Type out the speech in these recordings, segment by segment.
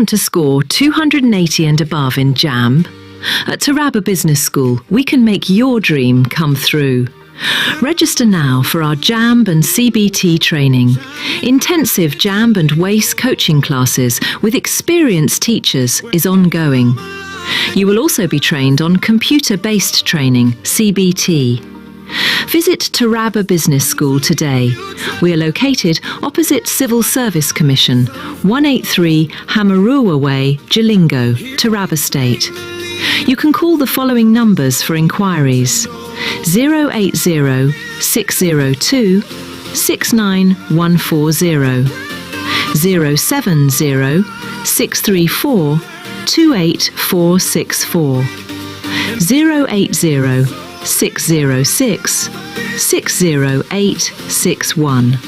want to score 280 and above in JAMB? At Taraba Business School, we can make your dream come through. Register now for our JAMB and CBT training. Intensive JAMB and WACE coaching classes with experienced teachers is ongoing. You will also be trained on computer-based training, CBT. Visit Taraba Business School today. We are located opposite Civil Service Commission, 183 Hamarua Way, Jalingo, Taraba State. You can call the following numbers for inquiries: 080 602 69140, 070 634 28464, 080 606 60861.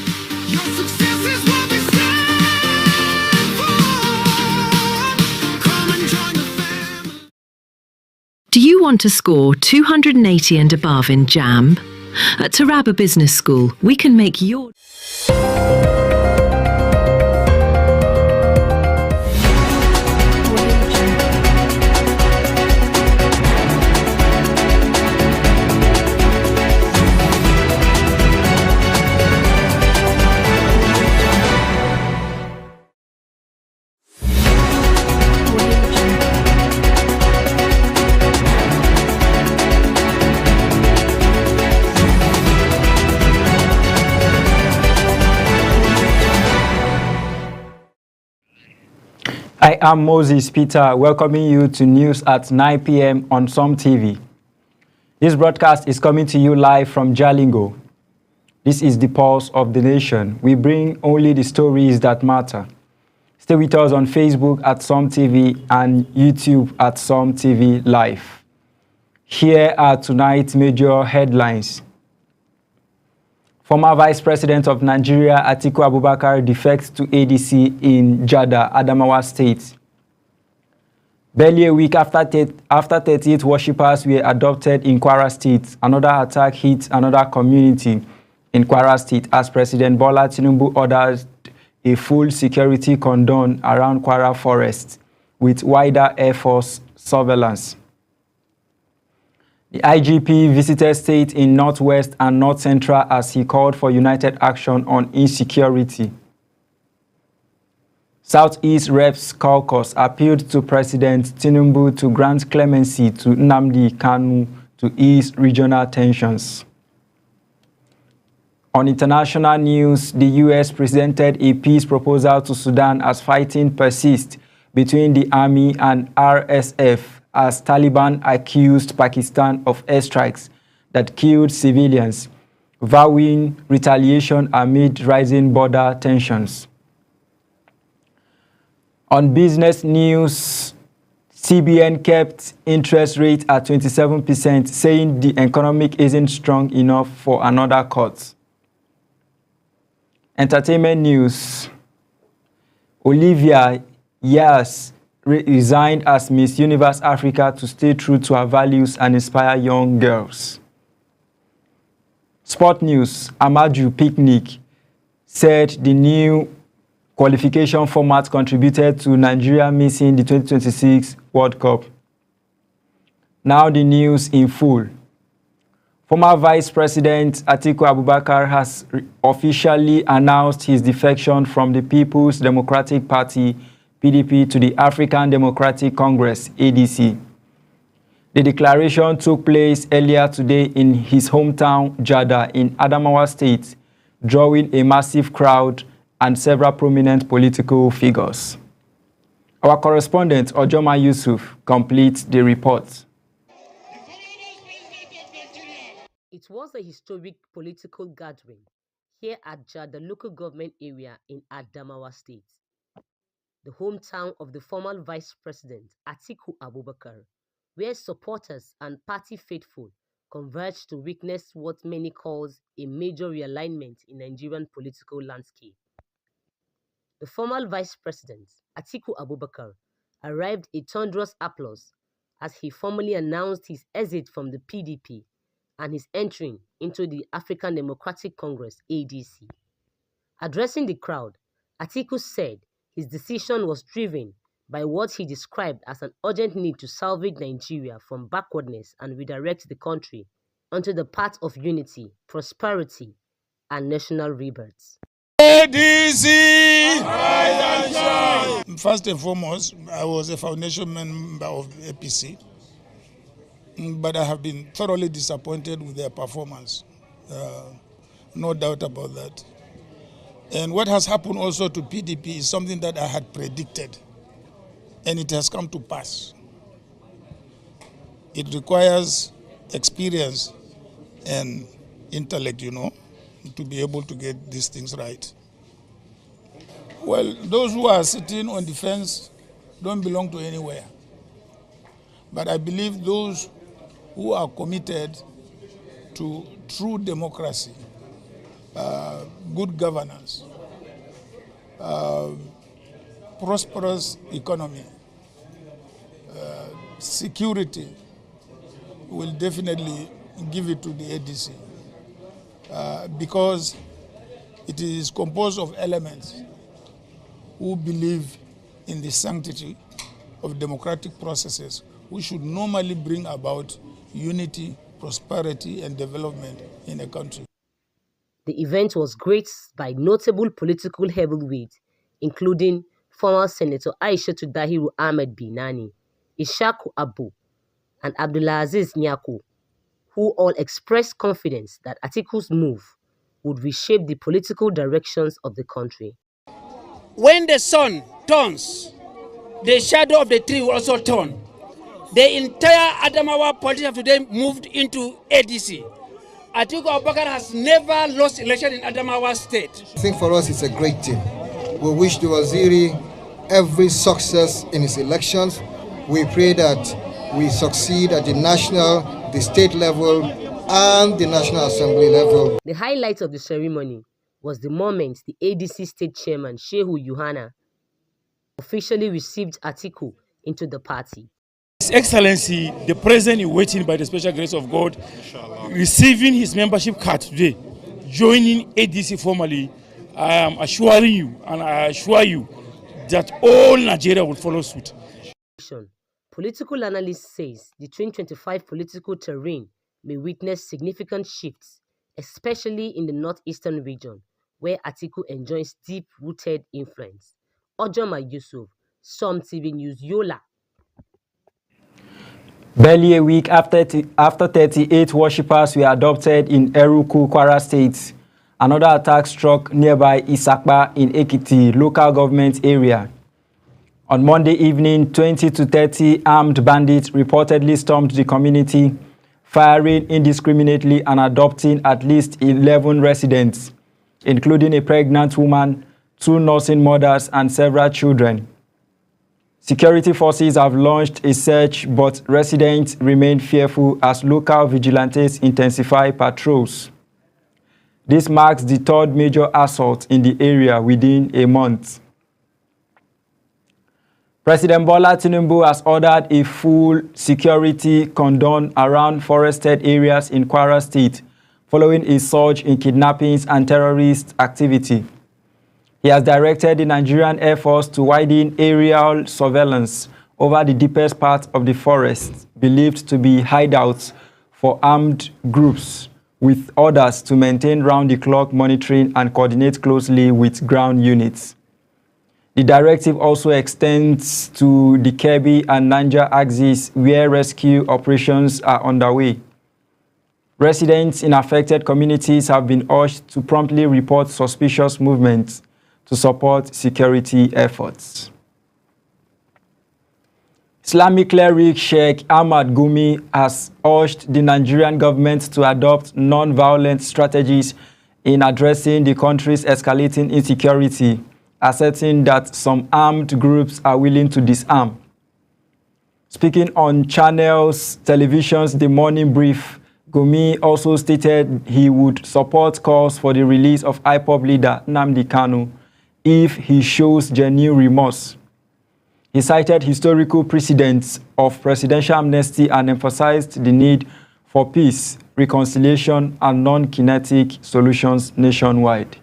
Do you want to score 280 and above in JAMB? At Taraba Business School, we can make your... I am Moses Peter, welcoming you to news at 9 p.m. on Som TV. This broadcast is coming to you live from Jalingo. This is the pulse of the nation. We bring only the stories that matter. Stay with us on Facebook at Som TV and YouTube at Som TV Live. Here are tonight's major headlines. Former Vice President of Nigeria, Atiku Abubakar, defects to ADC in Jada, Adamawa State. Barely a week after 38 worshippers were adopted in Kwara State, another attack hit another community in Kwara State as President Bola Tinubu ordered a full security cordon around Kwara Forest with wider Air Force surveillance. The IGP visited states in Northwest and North Central as he called for united action on insecurity. Southeast Reps Caucus appealed to President Tinubu to grant clemency to Nnamdi Kanu to ease regional tensions. On international news, the U.S. presented a peace proposal to Sudan as fighting persists between the army and RSF as Taliban accused Pakistan of airstrikes that killed civilians, vowing retaliation amid rising border tensions. On business news, CBN kept interest rate at 27%, saying the economic isn't strong enough for another cut. Entertainment news, Olivia Yas resigned as Miss Universe Africa to stay true to her values and inspire young girls. Sport news, Amaju Picnic said the new qualification format contributed to Nigeria missing the 2026 World Cup. Now the news in full. Former Vice President Atiku Abubakar has officially announced his defection from the People's Democratic Party PDP to the African Democratic Congress, ADC. The declaration took place earlier today in his hometown, Jada, in Adamawa State, drawing a massive crowd and several prominent political figures. Our correspondent, Ojoma Yusuf, completes the report. It was a historic political gathering here at Jada local government area in Adamawa State, the hometown of the former Vice President Atiku Abubakar, where supporters and party faithful converged to witness what many calls a major realignment in Nigerian political landscape. The former Vice President Atiku Abubakar arrived a thunderous applause as he formally announced his exit from the PDP and his entry into the African Democratic Congress, ADC. Addressing the crowd, Atiku said his decision was driven by what he described as an urgent need to salvage Nigeria from backwardness and redirect the country onto the path of unity, prosperity, and national rebirth. ADC! First and foremost, I was a foundation member of APC, but I have been thoroughly disappointed with their performance. No doubt about that. And what has happened also to PDP is something that I had predicted, and it has come to pass. It requires experience and intellect, to be able to get these things right. Well, those who are sitting on the fence don't belong to anywhere. But I believe those who are committed to true democracy, good governance, prosperous economy, security, will definitely give it to the ADC. Because it is composed of elements who believe in the sanctity of democratic processes, which should normally bring about unity, prosperity, and development in a country. The event was graced by notable political heavyweights, including former Senator Aishatu Dahiru Ahmed Binani, Ishaku Abu, and Abdulaziz Nyako, who all expressed confidence that Atiku's move would reshape the political directions of the country. When the sun turns, the shadow of the tree will also turn. The entire Adamawa politics of today moved into ADC. Atiku Abubakar has never lost election in Adamawa state. I think for us it's a great team. We wish the Waziri every success in his elections. We pray that we succeed at the national, the state level, and the National Assembly level. The highlight of the ceremony was the moment the ADC state chairman, Shehu Yohana, officially received Atiku into the party. His Excellency, the President is waiting by the special grace of God, receiving his membership card today, joining ADC formally. I am assuring you, and I assure you, that all Nigeria will follow suit. Political analyst says the 2025 political terrain may witness significant shifts, especially in the northeastern region, where Atiku enjoys deep-rooted influence. Ojoma Yusuf, Som TV News, Yola. Barely a week after 38 worshippers were adopted in Eruku, Kwara State, another attack struck nearby Isakpa in Ekiti local government area. On Monday evening, 20 to 30 armed bandits reportedly stormed the community, firing indiscriminately and adopting at least 11 residents, including a pregnant woman, 2 nursing mothers, and several children. Security forces have launched a search, but residents remain fearful as local vigilantes intensify patrols. This marks the 3rd major assault in the area within a month. President Bola Tinubu has ordered a full security cordon around forested areas in Kwara State following a surge in kidnappings and terrorist activity. He has directed the Nigerian Air Force to widen aerial surveillance over the deepest part of the forest, believed to be hideouts for armed groups, with orders to maintain round-the-clock monitoring and coordinate closely with ground units. The directive also extends to the Kebbi and Niger axis, where rescue operations are underway. Residents in affected communities have been urged to promptly report suspicious movements to support security efforts. Islamic cleric Sheikh Ahmad Gumi has urged the Nigerian government to adopt non-violent strategies in addressing the country's escalating insecurity, asserting that some armed groups are willing to disarm. Speaking on Channels Television's The Morning Brief, Gumi also stated he would support calls for the release of IPOB leader Nnamdi Kanu if he shows genuine remorse. He cited historical precedents of presidential amnesty and emphasized the need for peace, reconciliation, and non-kinetic solutions nationwide.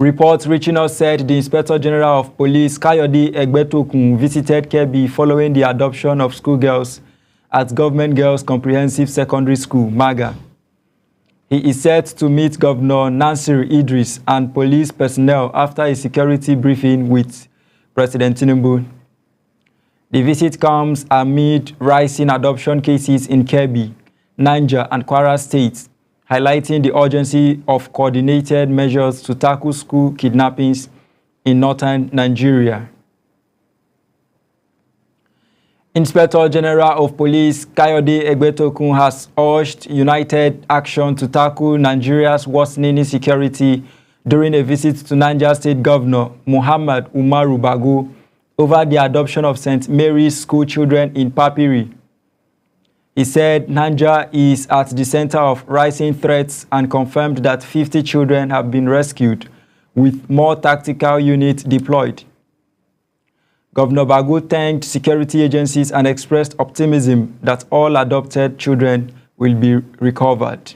Reports reaching us said the Inspector General of Police, Kayode Egbetokun, visited Kebbi following the adoption of schoolgirls at Government Girls Comprehensive Secondary School, MAGA. He is set to meet Governor Nasir Idris and police personnel after a security briefing with President Tinubu. The visit comes amid rising adoption cases in Kebbi, Niger, and Kwara states, highlighting the urgency of coordinated measures to tackle school kidnappings in northern Nigeria. Inspector General of Police Kayode Egbetokun has urged united action to tackle Nigeria's worsening insecurity during a visit to Niger State Governor Muhammad Umaru Bago over the adoption of St. Mary's school children in Papiri. He said Niger is at the center of rising threats and confirmed that 50 children have been rescued, with more tactical units deployed. Governor Bago thanked security agencies and expressed optimism that all adopted children will be recovered.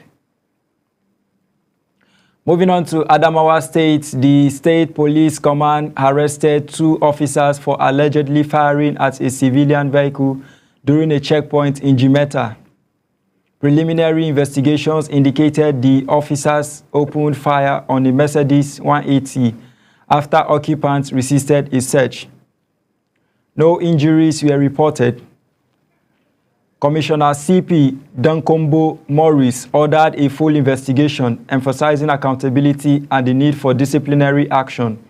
Moving on to Adamawa State, the State Police Command arrested 2 officers for allegedly firing at a civilian vehicle during a checkpoint in Jimeta. Preliminary investigations indicated the officers opened fire on a Mercedes 180 after occupants resisted a search. No injuries were reported. Commissioner CP Dankombo Morris ordered a full investigation, emphasizing accountability and the need for disciplinary action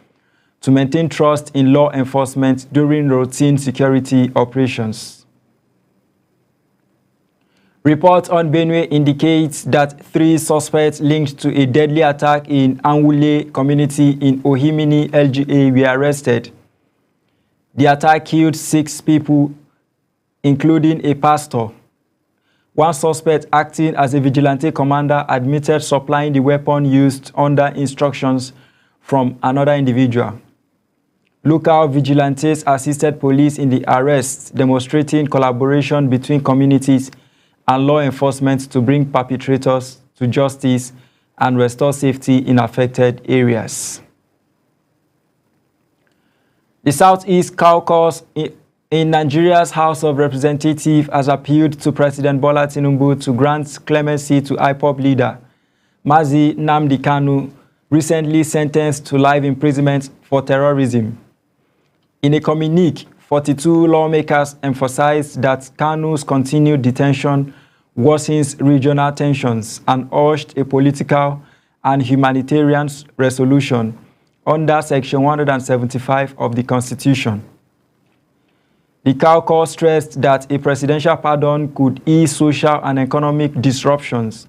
to maintain trust in law enforcement during routine security operations. Reports on Benue indicates that 3 suspects linked to a deadly attack in Anwule community in Ohimini, LGA were arrested. The attack killed 6 people, including a pastor. One suspect acting as a vigilante commander admitted supplying the weapon used under instructions from another individual. Local vigilantes assisted police in the arrest, demonstrating collaboration between communities and law enforcement to bring perpetrators to justice and restore safety in affected areas. The Southeast Caucus in Nigeria's House of Representatives has appealed to President Bola Tinubu to grant clemency to IPOB leader Mazi Nnamdi Kanu, recently sentenced to life imprisonment for terrorism. In a communique, 42 lawmakers emphasized that Kanu's continued detention worsens regional tensions and urged a political and humanitarian resolution under Section 175 of the Constitution. The caucus stressed that a presidential pardon could ease social and economic disruptions,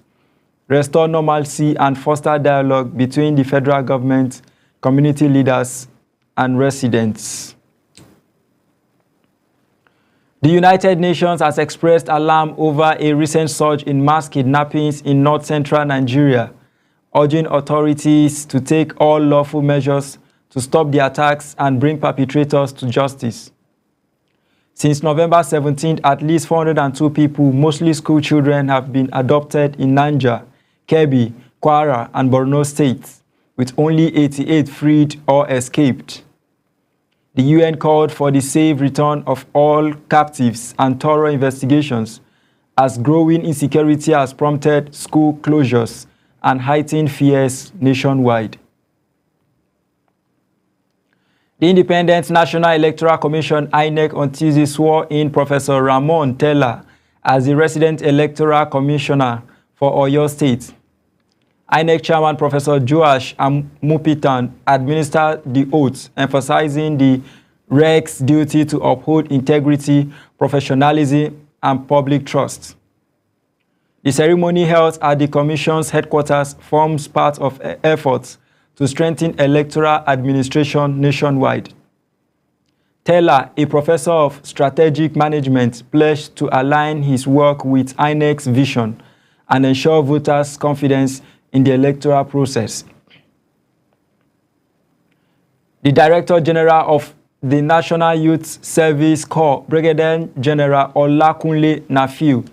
restore normalcy, and foster dialogue between the federal government, community leaders, and residents. The United Nations has expressed alarm over a recent surge in mass kidnappings in north-central Nigeria, urging authorities to take all lawful measures to stop the attacks and bring perpetrators to justice. Since November 17th, at least 402 people, mostly school children, have been adopted in Niger, Kebbi, Kwara, and Borno states, with only 88 freed or escaped. The UN called for the safe return of all captives and thorough investigations, as growing insecurity has prompted school closures and heightened fears nationwide. The Independent National Electoral Commission, INEC, on Tuesday swore in Professor Ramon Tella as the resident electoral commissioner for Oyo State. INEC Chairman Professor Joash Amupitan administered the oath, emphasizing the REC's duty to uphold integrity, professionalism, and public trust. The ceremony held at the Commission's headquarters forms part of efforts to strengthen electoral administration nationwide. Taylor, a professor of strategic management, pledged to align his work with INEC's vision and ensure voters' confidence in the electoral process. The Director General of the National Youth Service Corps, Brigadier General Olakunle Nafiu,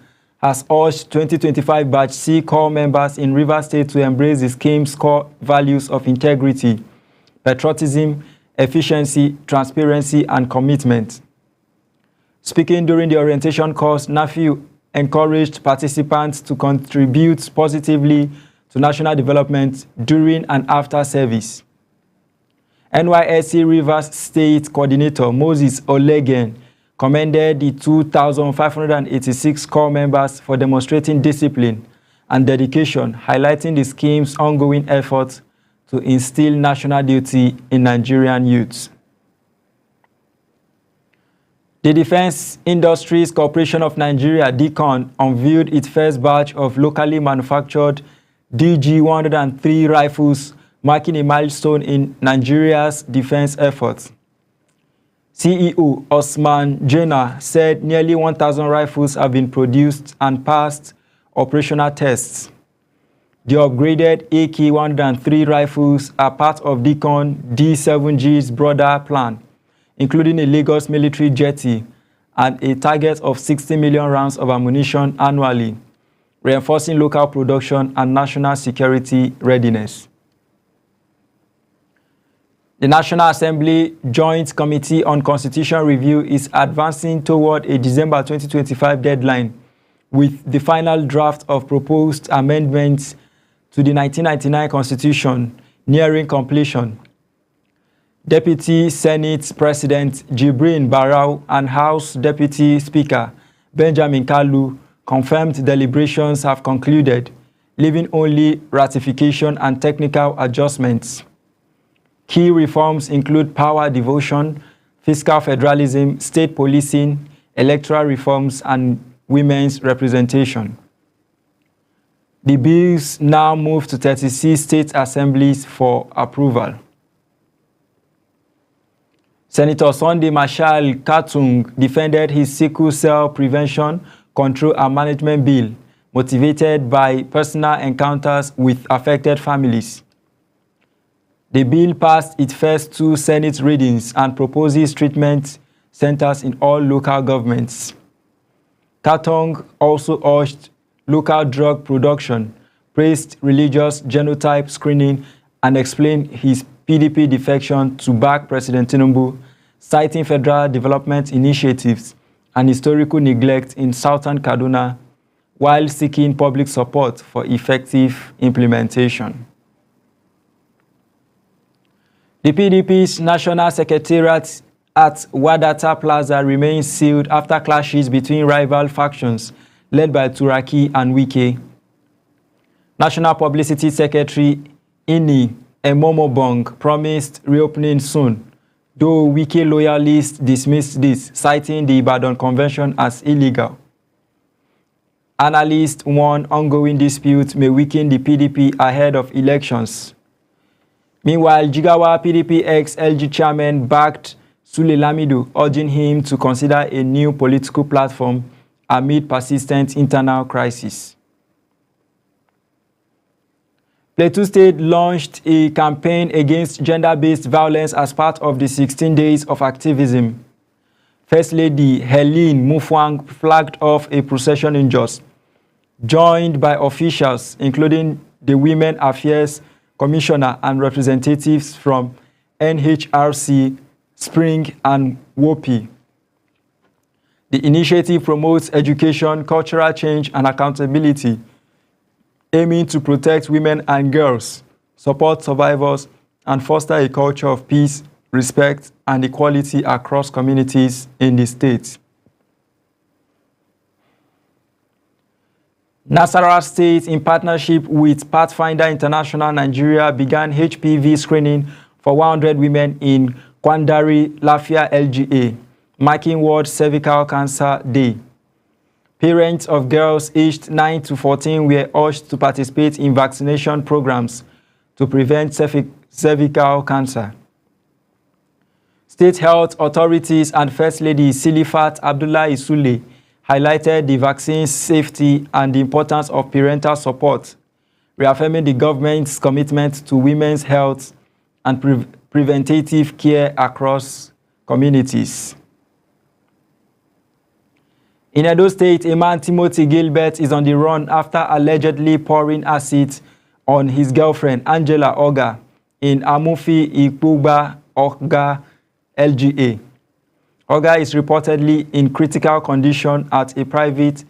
has urged 2025 Batch C Corps members in Rivers State to embrace the scheme's core values of integrity, patriotism, efficiency, transparency, and commitment. Speaking during the orientation course, Nafiu encouraged participants to contribute positively to national development during and after service. NYSC Rivers State Coordinator Moses Olegen commended the 2,586 corps members for demonstrating discipline and dedication, highlighting the scheme's ongoing efforts to instill national duty in Nigerian youths. The Defense Industries Corporation of Nigeria, DICON, unveiled its first batch of locally manufactured DG-103 rifles, marking a milestone in Nigeria's defense efforts. CEO Osman Jena said nearly 1,000 rifles have been produced and passed operational tests. The upgraded AK-103 rifles are part of DICON D7G's broader plan, including a Lagos military jetty and a target of 60 million rounds of ammunition annually, reinforcing local production and national security readiness. The National Assembly Joint Committee on Constitutional Review is advancing toward a December 2025 deadline, with the final draft of proposed amendments to the 1999 Constitution nearing completion. Deputy Senate President Jibrin Barau and House Deputy Speaker Benjamin Kalu confirmed deliberations have concluded, leaving only ratification and technical adjustments. Key reforms include power devolution, fiscal federalism, state policing, electoral reforms, and women's representation. The bills now move to 36 state assemblies for approval. Senator Sunday Marshall Katung defended his sickle cell prevention, control, and management bill, motivated by personal encounters with affected families. The bill passed its first 2 Senate readings and proposes treatment centers in all local governments. Katung also urged local drug production, praised religious genotype screening, and explained his PDP defection to back President Tinubu, citing federal development initiatives and historical neglect in southern Kaduna, while seeking public support for effective implementation. The PDP's National Secretariat at Wadata Plaza remains sealed after clashes between rival factions led by Turaki and Wike. National Publicity Secretary Ini Emomobong promised reopening soon, though Wike loyalists dismissed this, citing the Ibadan Convention as illegal. Analysts warn ongoing disputes may weaken the PDP ahead of elections. Meanwhile, Jigawa PDP ex-LG chairman backed Sule Lamido, urging him to consider a new political platform amid persistent internal crisis. Plateau State launched a campaign against gender-based violence as part of the 16 days of activism. First Lady Helene Mufwang flagged off a procession in Jos, joined by officials including the Women Affairs Commissioner and representatives from NHRC, Spring, and WOPI. The initiative promotes education, cultural change, and accountability, aiming to protect women and girls, support survivors, and foster a culture of peace, respect, and equality across communities in the state. Nasarawa State, in partnership with Pathfinder International Nigeria, began HPV screening for 100 women in Kwandari, Lafia, LGA, marking World Cervical Cancer Day. Parents of girls aged 9 to 14 were urged to participate in vaccination programs to prevent cervical cancer. State health authorities and First Lady Silifat Abdullah Isule highlighted the vaccine's safety and the importance of parental support, reaffirming the government's commitment to women's health and preventative care across communities. In Edo State, a man, Timothy Gilbert, is on the run after allegedly pouring acid on his girlfriend, Angela Oga, in Amufi Ikpugba Oga LGA. Oga is reportedly in critical condition at a private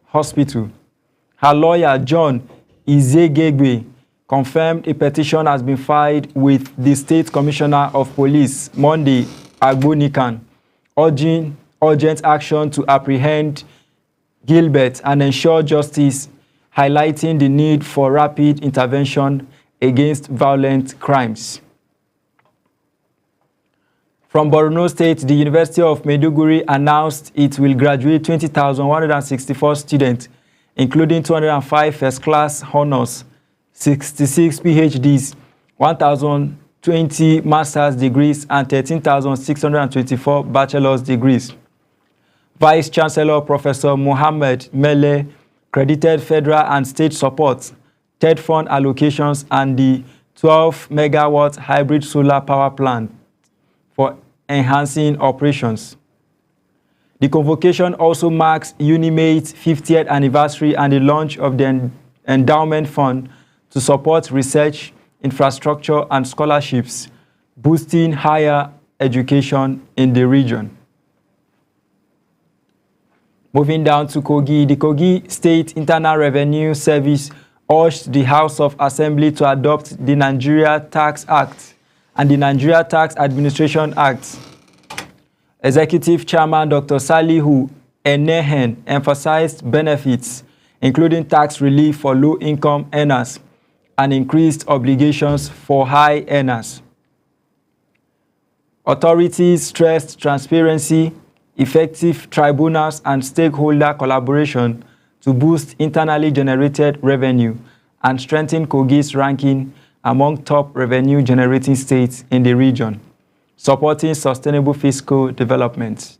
hospital. Her lawyer, John Izegegbe, confirmed a petition has been filed with the State Commissioner of Police, Monday Agbonikan, urging urgent action to apprehend Gilbert and ensure justice, highlighting the need for rapid intervention against violent crimes. From Borno State, the University of Maiduguri announced it will graduate 20,164 students, including 205 first-class honors, 66 PhDs, 1,020 master's degrees, and 13,624 bachelor's degrees. Vice Chancellor Professor Mohammed Mele credited federal and state support, TED fund allocations, and the 12-megawatt hybrid solar power plant for enhancing operations. The convocation also marks UNIMATE's 50th anniversary and the launch of the endowment fund to support research, infrastructure, and scholarships, boosting higher education in the region. Moving down to Kogi, the Kogi State Internal Revenue Service urged the House of Assembly to adopt the Nigeria Tax Act and the Nigeria Tax Administration Act. Executive Chairman Dr. Salihu Enehen emphasized benefits, including tax relief for low-income earners and increased obligations for high earners. Authorities stressed transparency, effective tribunals, and stakeholder collaboration to boost internally generated revenue and strengthen Kogi's ranking among top revenue-generating states in the region, supporting sustainable fiscal development.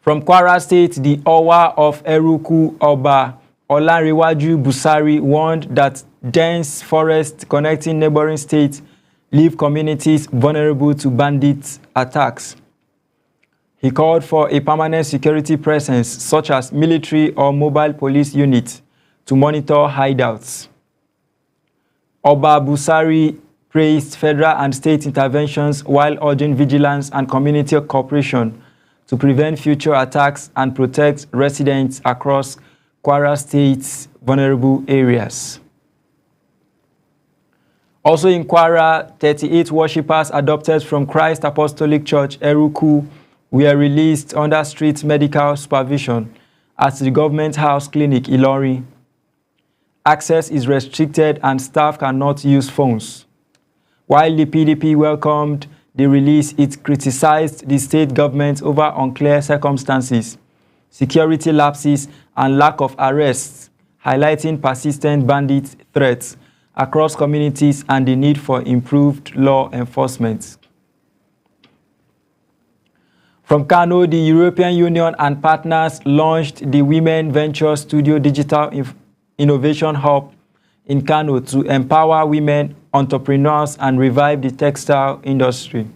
From Kwara State, the Owa of Eruku Oba Olanrewaju Busari warned that dense forests connecting neighboring states leave communities vulnerable to bandit attacks. He called for a permanent security presence, such as military or mobile police units, to monitor hideouts. Oba Busari praised federal and state interventions while urging vigilance and community cooperation to prevent future attacks and protect residents across Kwara State's vulnerable areas. Also in Kwara, 38 worshippers adopted from Christ Apostolic Church, Eruku, were released under strict medical supervision at the Government House Clinic, Ilori. Access is restricted and staff cannot use phones. While the PDP welcomed the release, it criticized the state government over unclear circumstances, security lapses, and lack of arrests, highlighting persistent bandit threats across communities and the need for improved law enforcement. From Kano, the European Union and partners launched the Women Venture Studio Digital Innovation Hub in Kano to empower women entrepreneurs and revive the textile industry.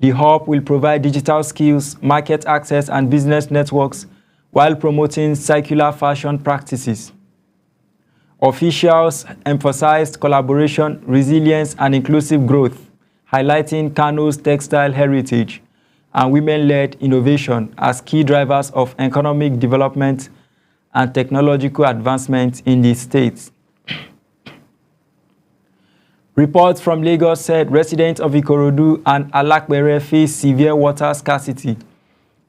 The hub will provide digital skills, market access, and business networks while promoting circular fashion practices. Officials emphasized collaboration, resilience, and inclusive growth, highlighting Kano's textile heritage and women-led innovation as key drivers of economic development and technological advancement in the state. Reports from Lagos said residents of Ikorodu and Alakbere face severe water scarcity,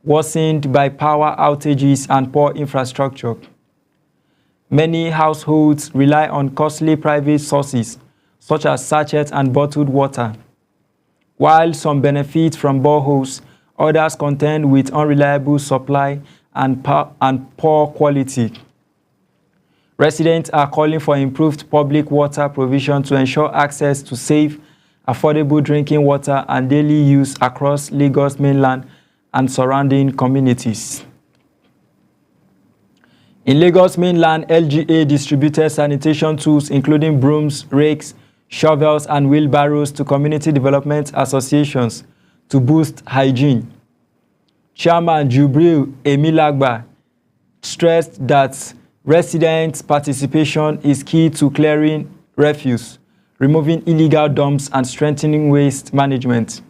worsened by power outages and poor infrastructure. Many households rely on costly private sources, such as sachet and bottled water. While some benefit from boreholes, others contend with unreliable supply and poor quality. Residents are calling for improved public water provision to ensure access to safe, affordable drinking water and daily use across Lagos mainland and surrounding communities. In Lagos mainland, LGA distributed sanitation tools including brooms, rakes, shovels, and wheelbarrows to community development associations to boost hygiene. Chairman Jubril Emilagba stressed that residents' participation is key to clearing refuse, removing illegal dumps, and strengthening waste management.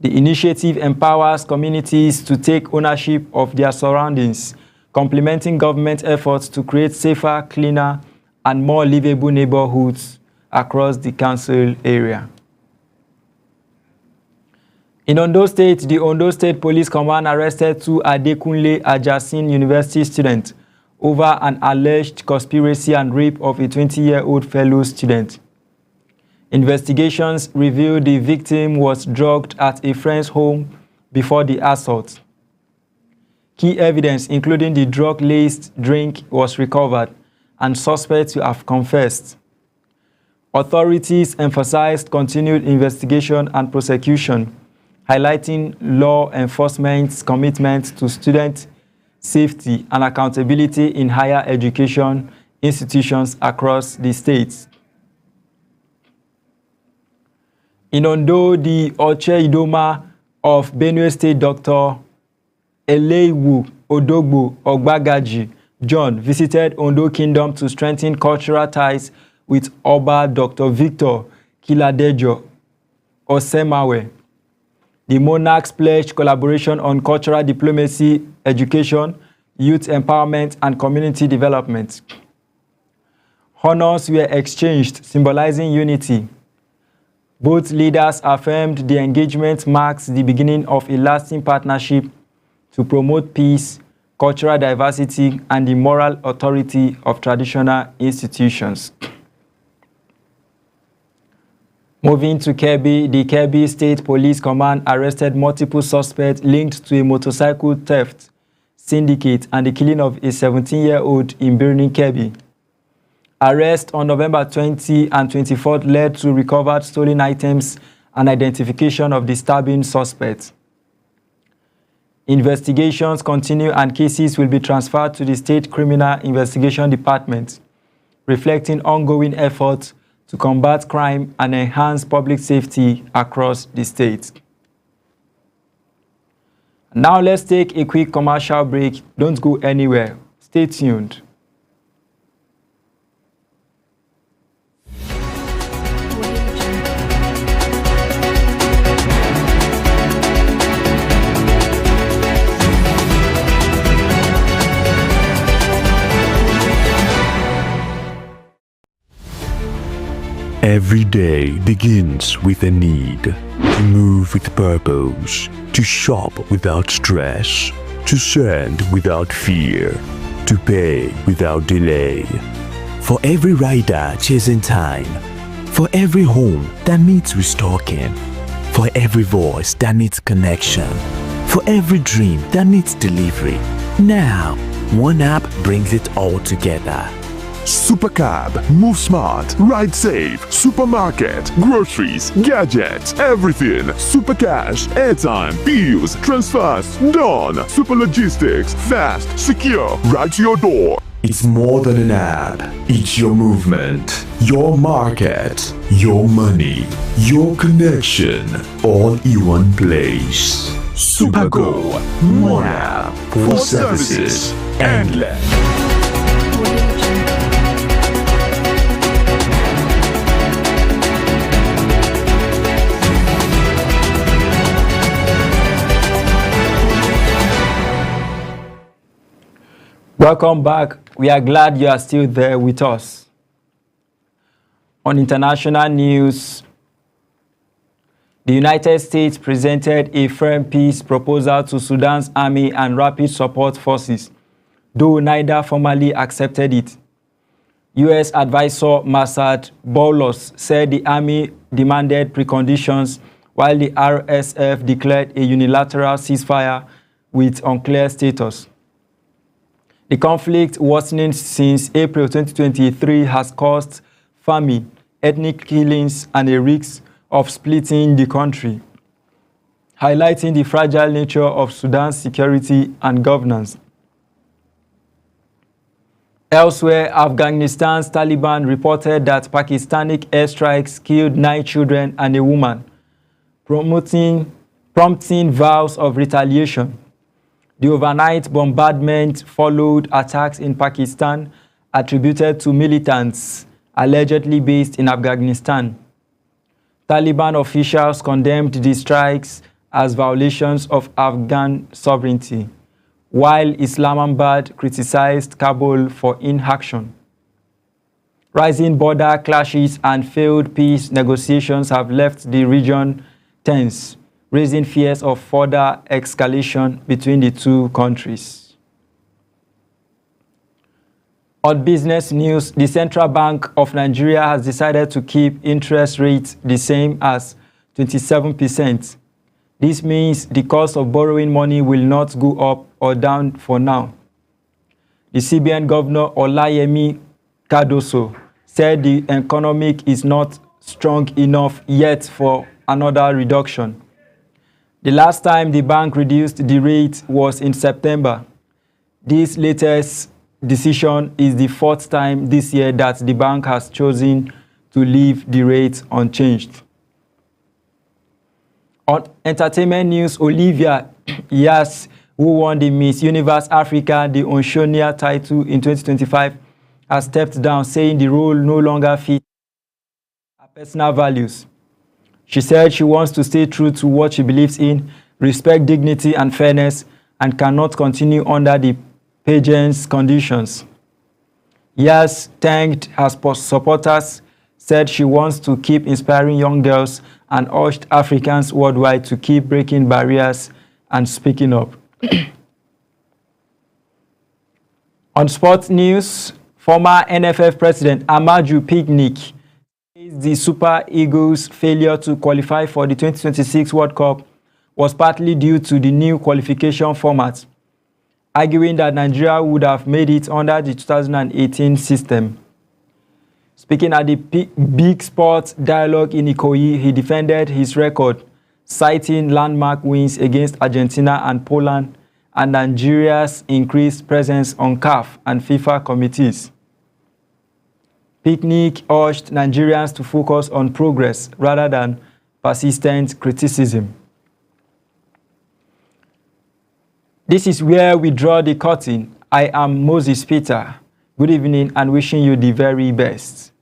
The initiative empowers communities to take ownership of their surroundings, complementing government efforts to create safer, cleaner, and more livable neighborhoods across the council area. In Ondo State, the Ondo State Police Command arrested two Adekunle Ajasin University students over an alleged conspiracy and rape of a 20-year-old fellow student. Investigations revealed the victim was drugged at a friend's home before the assault. Key evidence, including the drug-laced drink, was recovered, and suspects have confessed. Authorities emphasized continued investigation and prosecution, highlighting law enforcement's commitment to student safety and accountability in higher education institutions across the states. In Ondo, the Oche Idoma of Benue State, Dr. Elewu Odogbo Ogbagaji John visited Ondo Kingdom to strengthen cultural ties with Oba Dr. Victor Kiladejo Osemawe. The monarchs pledged collaboration on cultural diplomacy, education, youth empowerment, and community development. Honors were exchanged, symbolizing unity. Both leaders affirmed the engagement marks the beginning of a lasting partnership to promote peace, cultural diversity, and the moral authority of traditional institutions. Moving to Kebbi, the Kebbi State Police Command arrested multiple suspects linked to a motorcycle theft syndicate and the killing of a 17-year-old in Birnin, Kebbi. Arrests on November 20 and 24th led to recovered stolen items and identification of the stabbing suspects. Investigations continue and cases will be transferred to the State Criminal Investigation Department, reflecting ongoing efforts to combat crime and enhance public safety across the state. Now let's take a quick commercial break. Don't go anywhere. Stay tuned. Every day begins with a need to move with purpose, to shop without stress, to send without fear, to pay without delay. For every rider chasing time, for every home that needs restocking, for every voice that needs connection, for every dream that needs delivery. Now, one app brings it all together. Supercab, move smart, ride safe, supermarket, groceries, gadgets, everything. Supercash, airtime, bills, transfers, done. Super logistics, fast, secure, right to your door. It's more than an app. It's your movement, your market, your money, your connection, all in one place. Supergo, one app for services endless. Welcome back. We are glad you are still there with us. On international news, the United States presented a firm peace proposal to Sudan's army and rapid support forces, though neither formally accepted it. U.S. advisor Masad Boulos said the army demanded preconditions while the RSF declared a unilateral ceasefire with unclear status. The conflict, worsening since April 2023, has caused famine, ethnic killings, and a risk of splitting the country, highlighting the fragile nature of Sudan's security and governance. Elsewhere, Afghanistan's Taliban reported that Pakistani airstrikes killed 9 children and a woman, prompting vows of retaliation. The overnight bombardment followed attacks in Pakistan attributed to militants allegedly based in Afghanistan. Taliban officials condemned the strikes as violations of Afghan sovereignty, while Islamabad criticized Kabul for inaction. Rising border clashes and failed peace negotiations have left the region tense, raising fears of further escalation between the two countries. On business news, the Central Bank of Nigeria has decided to keep interest rates the same as 27%. This means the cost of borrowing money will not go up or down for now. The CBN Governor Olayemi Cardoso said the economy is not strong enough yet for another reduction. The last time the bank reduced the rate was in September. This latest decision is the fourth time this year that the bank has chosen to leave the rate unchanged. On entertainment news, Olivia Yas, who won the Miss Universe Africa the Oceania title in 2025, has stepped down, saying the role no longer fits her personal values. She said she wants to stay true to what she believes in, respect dignity and fairness, and cannot continue under the pageant's conditions. Yas thanked her supporters, said she wants to keep inspiring young girls, and urged Africans worldwide to keep breaking barriers and speaking up. On sports news, former NFF President Amaju Picnic says the Super Eagles' failure to qualify for the 2026 World Cup was partly due to the new qualification format, arguing that Nigeria would have made it under the 2018 system. Speaking at the Big Sports Dialogue in Ikoyi, he defended his record, citing landmark wins against Argentina and Poland and Nigeria's increased presence on CAF and FIFA committees. Picnic urged Nigerians to focus on progress rather than persistent criticism. This is where we draw the curtain. I am Moses Peter. Good evening and wishing you the very best.